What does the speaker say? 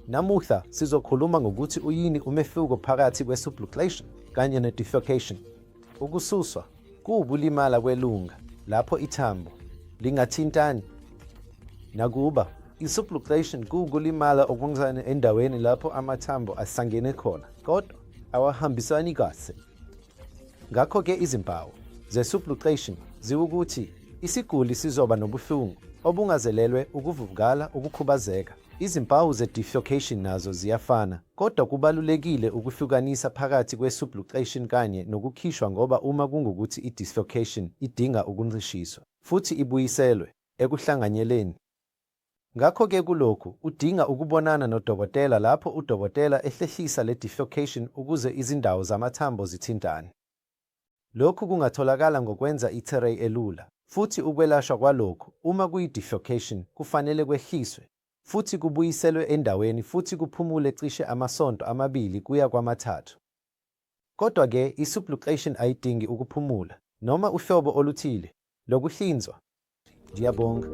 Namuhla sizokhuluma ngokuthi uyini umehluko phakathi kwe-subluxation kanye ne-defecation. Ukususwa kuwukulimala kwelunga lapho ithambo lingathintani, nakuba i-subluxation kuwukulimala okuncane endaweni lapho amathambo ahlangene khona kodwa awahambisani kahle. Ngakho-ke izimpawu ze-subluxation ziwukuthi isiguli sizoba nobuhlungu obungazelelwe, ukuvuvukala, ukukhubazeka. Izimpawu ze-defecation nazo ziyafana, kodwa kubalulekile ukuhlukanisa phakathi kwe-subluxation kanye nokukhishwa ngoba uma kungukuthi i-defecation idinga ukuncishiswa futhi ibuyiselwe ekuhlanganyeleni. Ngakho-ke kulokhu udinga ukubonana nodokotela lapho udokotela ehlehlisa le-defecation ukuze izindawo zamathambo zithintane. Lokhu kungatholakala ngokwenza i-x-ray elula, futhi ukwelashwa kwalokhu uma kuyi-defecation kufanele kwehliswe futhi kubuyiselwe endaweni futhi kuphumule cishe amasonto 2 kuya kwama3. Kodwa-ke i-subluxation ayidingi ukuphumula noma uhlobo oluthile lokuhlinzwa. Ngiyabonga.